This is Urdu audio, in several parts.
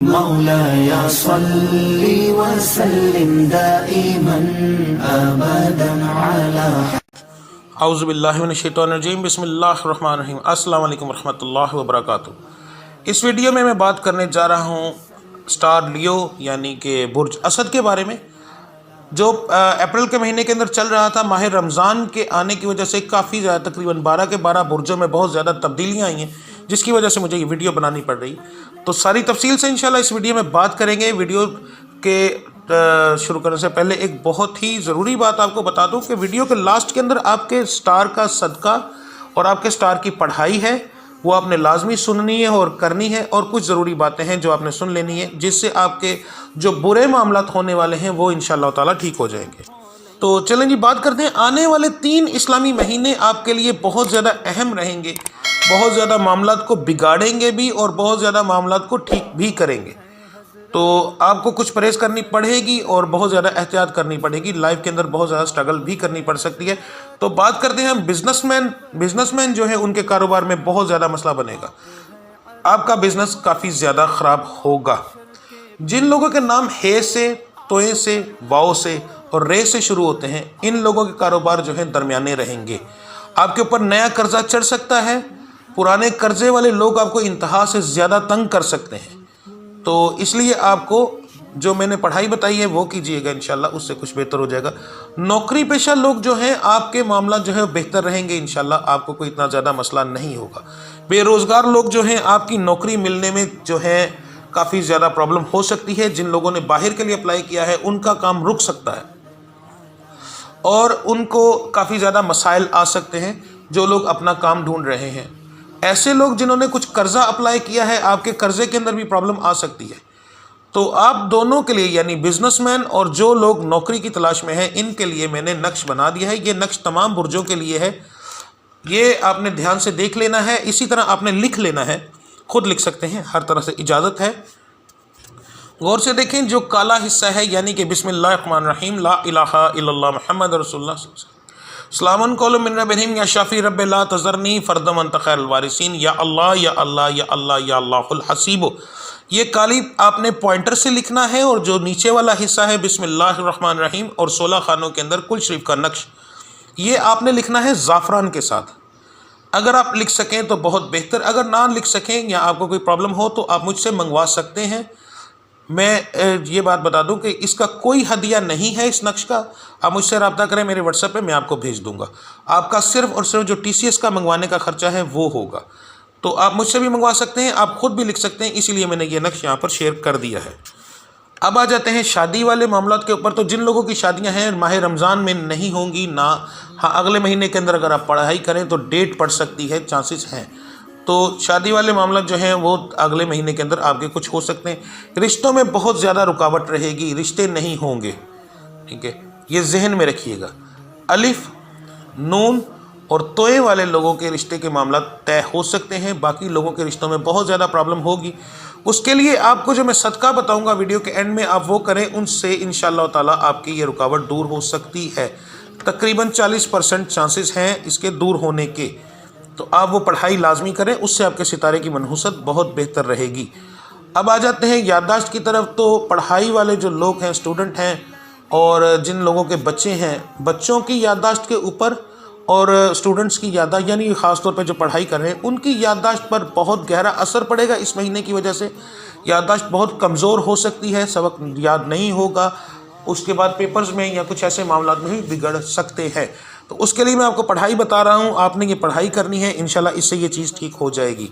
مولاي صل وسلم دائما ابدا على اعوذ باللہ من الشیطان الرجیم، بسم اللہ الرحمن الرحیم۔ السلام علیکم ورحمۃ اللہ وبرکاتہ۔ اس ویڈیو میں بات کرنے جا رہا ہوں سٹار لیو یعنی کہ برج اسد کے بارے میں، جو اپریل کے مہینے کے اندر چل رہا تھا۔ ماہ رمضان کے آنے کی وجہ سے کافی زیادہ تقریباً 12 کے 12 برجوں میں بہت زیادہ تبدیلیاں آئی ہیں، جس کی وجہ سے مجھے یہ ویڈیو بنانی پڑ رہی۔ تو ساری تفصیل سے انشاءاللہ اس ویڈیو میں بات کریں گے۔ ویڈیو کے شروع کرنے سے پہلے ایک بہت ہی ضروری بات آپ کو بتا دوں کہ ویڈیو کے لاسٹ کے اندر آپ کے سٹار کا صدقہ اور آپ کے سٹار کی پڑھائی ہے، وہ آپ نے لازمی سننی ہے اور کرنی ہے، اور کچھ ضروری باتیں ہیں جو آپ نے سن لینی ہے، جس سے آپ کے جو برے معاملات ہونے والے ہیں وہ انشاءاللہ تعالیٰ ٹھیک ہو جائیں گے۔ تو چلیں جی بات کرتے ہیں۔ آنے والے 3 اسلامی مہینے آپ کے لیے بہت زیادہ اہم رہیں گے، بہت زیادہ معاملات کو بگاڑیں گے بھی اور بہت زیادہ معاملات کو ٹھیک بھی کریں گے۔ تو آپ کو کچھ پرہیز کرنی پڑے گی اور بہت زیادہ احتیاط کرنی پڑے گی، لائف کے اندر بہت زیادہ سٹرگل بھی کرنی پڑ سکتی ہے۔ تو بات کرتے ہیں بزنس مین جو ہے ان کے کاروبار میں بہت زیادہ مسئلہ بنے گا، آپ کا بزنس کافی زیادہ خراب ہوگا۔ جن لوگوں کے نام ہے سے، توئے سے، واؤ سے اور رے سے شروع ہوتے ہیں، ان لوگوں کے کاروبار جو ہے درمیانے رہیں گے۔ آپ کے اوپر نیا قرضہ چڑھ سکتا ہے، پرانے قرضے والے لوگ آپ کو انتہا سے زیادہ تنگ کر سکتے ہیں۔ تو اس لیے آپ کو جو میں نے پڑھائی بتائی ہے وہ کیجئے گا، انشاءاللہ اس سے کچھ بہتر ہو جائے گا۔ نوکری پیشہ لوگ جو ہیں آپ کے معاملات جو ہے بہتر رہیں گے، انشاءاللہ آپ کو کوئی اتنا زیادہ مسئلہ نہیں ہوگا۔ بے روزگار لوگ جو ہیں آپ کی نوکری ملنے میں جو ہے کافی زیادہ پرابلم ہو سکتی ہے۔ جن لوگوں نے باہر کے لیے اپلائی کیا ہے ان کا کام رک سکتا ہے اور ان کو کافی زیادہ مسائل آ سکتے ہیں جو لوگ اپنا کام ڈھونڈ رہے ہیں۔ ایسے لوگ جنہوں نے کچھ قرضہ اپلائی کیا ہے، آپ کے قرضے کے اندر بھی پرابلم آ سکتی ہے۔ تو آپ دونوں کے لیے یعنی بزنس مین اور جو لوگ نوکری کی تلاش میں ہیں، ان کے لیے میں نے نقش بنا دیا ہے۔ یہ نقش تمام برجوں کے لیے ہے، یہ آپ نے دھیان سے دیکھ لینا ہے، اسی طرح آپ نے لکھ لینا ہے، خود لکھ سکتے ہیں، ہر طرح سے اجازت ہے۔ غور سے دیکھیں، جو کالا حصہ ہے یعنی کہ بسم اللہ الرحمن الرحیم، لا الہ الا اللہ محمد رسول اللہ صلی اللہ علیہ وسلم، سلام قول من رب الرحیم، یا شافی رب لا تذرنی فردا وانت خیر الوارثین، یا اللہ یا اللہ یا اللہ یا اللہ الحسیب۔ یہ کالی آپ نے پوائنٹر سے لکھنا ہے، اور جو نیچے والا حصہ ہے بسم اللہ الرحمن الرحیم اور 16 خانوں کے اندر کل شریف کا نقش، یہ آپ نے لکھنا ہے زعفران کے ساتھ۔ اگر آپ لکھ سکیں تو بہت بہتر، اگر نہ لکھ سکیں یا آپ کو کوئی پرابلم ہو تو آپ مجھ سے منگوا سکتے ہیں۔ میں یہ بات بتا دوں کہ اس کا کوئی ہدیہ نہیں ہے، اس نقش کا۔ آپ مجھ سے رابطہ کریں میرے واٹس ایپ پہ، میں آپ کو بھیج دوں گا۔ آپ کا صرف اور صرف جو TCS کا منگوانے کا خرچہ ہے وہ ہوگا۔ تو آپ مجھ سے بھی منگوا سکتے ہیں، آپ خود بھی لکھ سکتے ہیں، اسی لیے میں نے یہ نقش یہاں پر شیئر کر دیا ہے۔ اب آ جاتے ہیں شادی والے معاملات کے اوپر۔ تو جن لوگوں کی شادیاں ہیں ماہ رمضان میں نہیں ہوں گی، نہ ہاں اگلے مہینے کے اندر اگر آپ پڑھائی کریں تو ڈیٹ پڑ سکتی ہے، چانسز ہیں۔ تو شادی والے معاملات جو ہیں وہ اگلے مہینے کے اندر آپ کے کچھ ہو سکتے ہیں۔ رشتوں میں بہت زیادہ رکاوٹ رہے گی، رشتے نہیں ہوں گے، ٹھیک ہے، یہ ذہن میں رکھیے گا۔ الف، نون اور توئے والے لوگوں کے رشتے کے معاملات طے ہو سکتے ہیں، باقی لوگوں کے رشتوں میں بہت زیادہ پرابلم ہوگی۔ اس کے لیے آپ کو جو میں صدقہ بتاؤں گا ویڈیو کے اینڈ میں، آپ وہ کریں، ان سے انشاءاللہ تعالیٰ آپ کی یہ رکاوٹ دور ہو سکتی ہے۔ تقریباً 40% چانسز ہیں اس کے دور ہونے کے۔ تو آپ وہ پڑھائی لازمی کریں، اس سے آپ کے ستارے کی منحوست بہت بہتر رہے گی۔ اب آ جاتے ہیں یادداشت کی طرف۔ تو پڑھائی والے جو لوگ ہیں، اسٹوڈنٹ ہیں، اور جن لوگوں کے بچے ہیں، بچوں کی یادداشت کے اوپر اور اسٹوڈنٹس کی یادداشت یعنی خاص طور پہ جو پڑھائی کر رہے ہیں ان کی یادداشت پر بہت گہرا اثر پڑے گا اس مہینے کی وجہ سے۔ یادداشت بہت کمزور ہو سکتی ہے، سبق یاد نہیں ہوگا، اس کے بعد پیپرز میں یا کچھ ایسے معاملات میں بھی بگڑ سکتے ہیں۔ تو اس کے لیے میں آپ کو پڑھائی بتا رہا ہوں، آپ نے یہ پڑھائی کرنی ہے، انشاءاللہ اس سے یہ چیز ٹھیک ہو جائے گی۔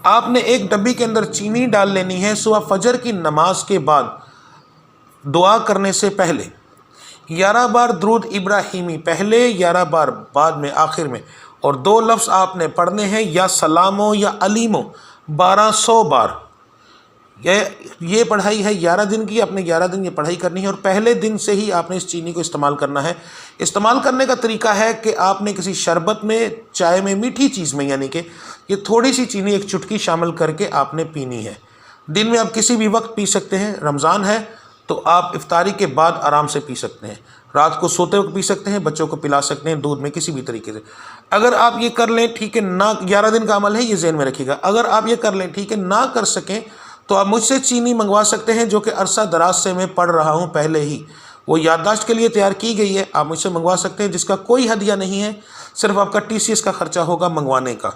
آپ نے ایک ڈبی کے اندر چینی ڈال لینی ہے، صبح فجر کی نماز کے بعد دعا کرنے سے پہلے 11 بار درود ابراہیمی، پہلے 11 بار بعد میں آخر میں، اور 2 لفظ آپ نے پڑھنے ہیں، یا سلامو یا علیمو، 1200 بار۔ یہ پڑھائی ہے 11 دن کی، آپ نے 11 دن یہ پڑھائی کرنی ہے، اور پہلے دن سے ہی آپ نے اس چینی کو استعمال کرنا ہے۔ استعمال کرنے کا طریقہ ہے کہ آپ نے کسی شربت میں، چائے میں، میٹھی چیز میں، یعنی کہ یہ تھوڑی سی چینی ایک چٹکی شامل کر کے آپ نے پینی ہے۔ دن میں آپ کسی بھی وقت پی سکتے ہیں، رمضان ہے تو آپ افطاری کے بعد آرام سے پی سکتے ہیں، رات کو سوتے وقت پی سکتے ہیں، بچوں کو پلا سکتے ہیں دودھ میں کسی بھی طریقے سے۔ اگر آپ یہ کر لیں ٹھیک ہے، نہ 11 دن کا عمل ہے، یہ ذہن میں رکھیے گا۔ اگر آپ یہ کر لیں ٹھیک ہے، نہ کر سکیں تو آپ مجھ سے چینی منگوا سکتے ہیں جو کہ عرصہ دراز سے میں پڑھ رہا ہوں پہلے ہی، وہ یادداشت کے لیے تیار کی گئی ہے، آپ مجھ سے منگوا سکتے ہیں، جس کا کوئی ہدیہ نہیں ہے، صرف آپ کا TCS کا خرچہ ہوگا منگوانے کا۔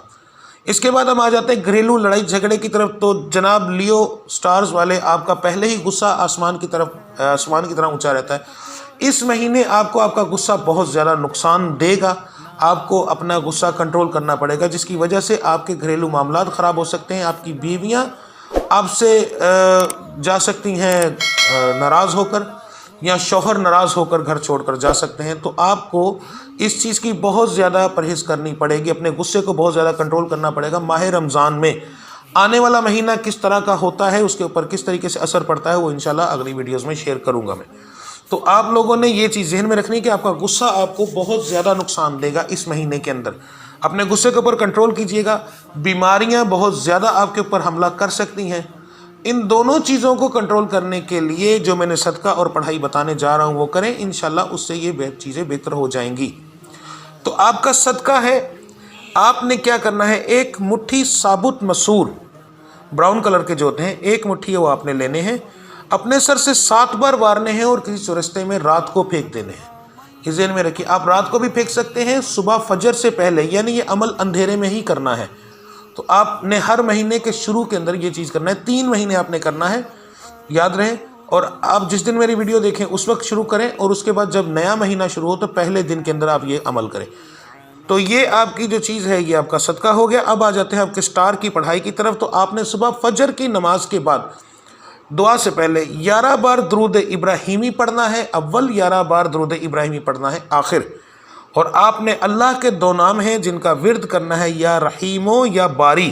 اس کے بعد ہم آ جاتے ہیں گھریلو لڑائی جھگڑے کی طرف۔ تو جناب لیو سٹارز والے، آپ کا پہلے ہی غصہ آسمان کی طرح اونچا رہتا ہے۔ اس مہینے آپ کا غصہ بہت زیادہ نقصان دے گا، آپ کو اپنا غصہ کنٹرول کرنا پڑے گا، جس کی وجہ سے آپ کے گھریلو معاملات خراب ہو سکتے ہیں، آپ کی بیویاں آپ سے جا سکتی ہیں ناراض ہو کر، یا شوہر ناراض ہو کر گھر چھوڑ کر جا سکتے ہیں۔ تو آپ کو اس چیز کی بہت زیادہ پرہیز کرنی پڑے گی، اپنے غصے کو بہت زیادہ کنٹرول کرنا پڑے گا۔ ماہ رمضان میں آنے والا مہینہ کس طرح کا ہوتا ہے، اس کے اوپر کس طریقے سے اثر پڑتا ہے، وہ انشاءاللہ اگلی ویڈیوز میں شیئر کروں گا میں۔ تو آپ لوگوں نے یہ چیز ذہن میں رکھنی کہ آپ کا غصہ آپ کو بہت زیادہ نقصان دے گا اس مہینے کے اندر۔ اپنے غصے کے اوپر کنٹرول کیجئے گا، بیماریاں بہت زیادہ آپ کے اوپر حملہ کر سکتی ہیں۔ ان دونوں چیزوں کو کنٹرول کرنے کے لیے جو میں نے صدقہ اور پڑھائی بتانے جا رہا ہوں وہ کریں، انشاءاللہ اس سے یہ چیزیں بہتر ہو جائیں گی۔ تو آپ کا صدقہ ہے، آپ نے کیا کرنا ہے، ایک مٹھی ثابت مسور براؤن کلر کے جو ہوتے ہیں، ایک مٹھی وہ آپ نے لینے ہیں، اپنے سر سے 7 بار وارنے ہیں اور کسی چورستے میں رات کو پھینک دینے ہیں۔ یہ ذہن میں رکھیے، آپ رات کو بھی پھینک سکتے ہیں، صبح فجر سے پہلے، یعنی یہ عمل اندھیرے میں ہی کرنا ہے۔ تو آپ نے ہر مہینے کے شروع کے اندر یہ چیز کرنا ہے، 3 مہینے آپ نے کرنا ہے، یاد رہے۔ اور آپ جس دن میری ویڈیو دیکھیں اس وقت شروع کریں، اور اس کے بعد جب نیا مہینہ شروع ہو تو پہلے دن کے اندر آپ یہ عمل کریں۔ تو یہ آپ کی جو چیز ہے یہ آپ کا صدقہ ہو گیا۔ اب آ جاتے ہیں آپ کے سٹار کی پڑھائی کی طرف۔ تو آپ نے صبح فجر کی نماز کے بعد دعا سے پہلے 11 بار درود ابراہیمی پڑھنا ہے، اول 11 بار درود ابراہیمی پڑھنا ہے آخر۔ اور آپ نے اللہ کے 2 نام ہیں جن کا ورد کرنا ہے، یا رحیمو یا باری،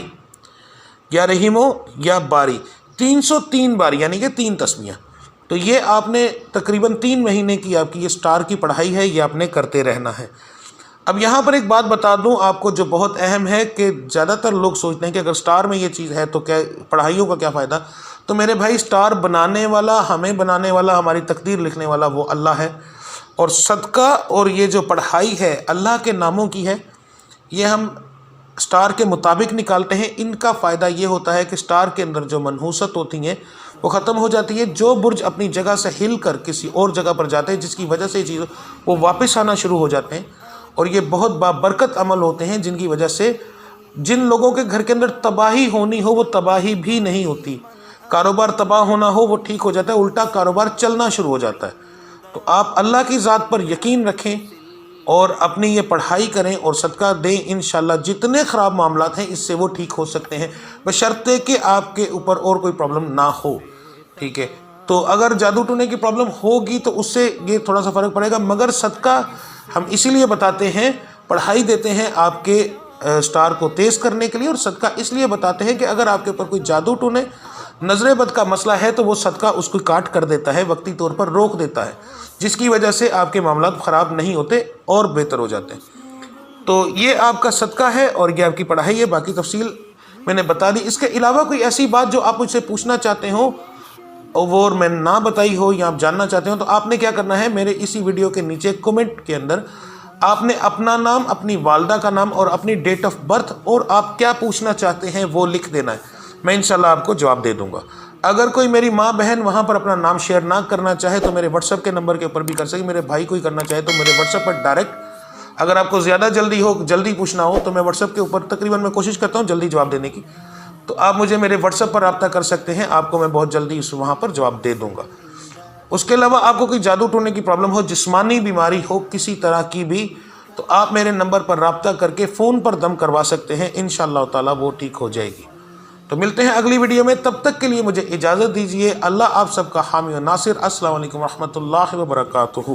یا رحیمو یا باری، 303 بار، یعنی کہ 3 تسمیہ۔ تو یہ آپ نے تقریباً 3 مہینے کی آپ کی یہ سٹار کی پڑھائی ہے، یہ آپ نے کرتے رہنا ہے۔ اب یہاں پر ایک بات بتا دوں آپ کو جو بہت اہم ہے، کہ زیادہ تر لوگ سوچتے ہیں کہ اگر سٹار میں یہ چیز ہے تو کیا پڑھائیوں کا کیا فائدہ۔ تو میرے بھائی، سٹار بنانے والا، ہمیں بنانے والا، ہماری تقدیر لکھنے والا وہ اللہ ہے، اور صدقہ اور یہ جو پڑھائی ہے اللہ کے ناموں کی ہے، یہ ہم سٹار کے مطابق نکالتے ہیں۔ ان کا فائدہ یہ ہوتا ہے کہ سٹار کے اندر جو منحوست ہوتی ہیں وہ ختم ہو جاتی ہے، جو برج اپنی جگہ سے ہل کر کسی اور جگہ پر جاتے ہیں، جس کی وجہ سے یہ چیز وہ واپس آنا شروع ہو جاتے ہیں، اور یہ بہت بابرکت عمل ہوتے ہیں، جن کی وجہ سے جن لوگوں کے گھر کے اندر تباہی ہونی ہو وہ تباہی بھی نہیں ہوتی، کاروبار تباہ ہونا ہو وہ ٹھیک ہو جاتا ہے، الٹا کاروبار چلنا شروع ہو جاتا ہے۔ تو آپ اللہ کی ذات پر یقین رکھیں اور اپنی یہ پڑھائی کریں اور صدقہ دیں، انشاءاللہ جتنے خراب معاملات ہیں اس سے وہ ٹھیک ہو سکتے ہیں، بشرطے کہ آپ کے اوپر اور کوئی پرابلم نہ ہو، ٹھیک ہے۔ تو اگر جادو ٹونے کی پرابلم ہوگی تو اس سے یہ تھوڑا سا فرق پڑے گا، مگر صدقہ ہم اسی لیے بتاتے ہیں، پڑھائی دیتے ہیں آپ کے سٹار کو تیز کرنے کے لیے، اور صدقہ اس لیے بتاتے ہیں کہ اگر آپ کے اوپر کوئی جادو ٹونے، نظر بد کا مسئلہ ہے تو وہ صدقہ اس کو کاٹ کر دیتا ہے، وقتی طور پر روک دیتا ہے، جس کی وجہ سے آپ کے معاملات خراب نہیں ہوتے اور بہتر ہو جاتے ہیں۔ تو یہ آپ کا صدقہ ہے اور یہ آپ کی پڑھائی ہے، باقی تفصیل میں نے بتا دی۔ اس کے علاوہ کوئی ایسی بات جو آپ مجھ سے پوچھنا چاہتے ہوں اور میں نہ بتائی ہو یا آپ جاننا چاہتے ہو، تو آپ نے کیا کرنا ہے، میرے اسی ویڈیو کے نیچے کومنٹ کے اندر آپ نے اپنا نام، اپنی والدہ کا نام اور اپنی ڈیٹ آف برتھ اور آپ کیا پوچھنا چاہتے ہیں وہ لکھ دینا ہے، میں انشاءاللہ آپ کو جواب دے دوں گا۔ اگر کوئی میری ماں بہن وہاں پر اپنا نام شیئر نہ کرنا چاہے تو میرے واٹس ایپ کے نمبر کے اوپر بھی کر سکے، میرے بھائی کوئی کرنا چاہے تو میرے واٹس ایپ پر ڈائریکٹ، اگر آپ کو زیادہ جلدی پوچھنا ہو تو میں واٹس ایپ کے اوپر تقریباً میں کوشش کرتا ہوں جلدی جواب دینے کی، تو آپ مجھے میرے واٹس ایپ پر رابطہ کر سکتے ہیں، آپ کو میں بہت جلدی وہاں پر جواب دے دوں گا۔ اس کے علاوہ آپ کو کوئی جادو ٹونے کی پرابلم ہو، جسمانی بیماری ہو کسی طرح کی بھی، تو آپ میرے نمبر پر رابطہ کر کے فون پر دم کروا سکتے ہیں، انشاءاللہ تعالی وہ ٹھیک ہو جائے گی۔ تو ملتے ہیں اگلی ویڈیو میں، تب تک کے لیے مجھے اجازت دیجیے۔ اللہ آپ سب کا حامی و ناصر۔ السلام علیکم ورحمۃ اللہ وبرکاتہ۔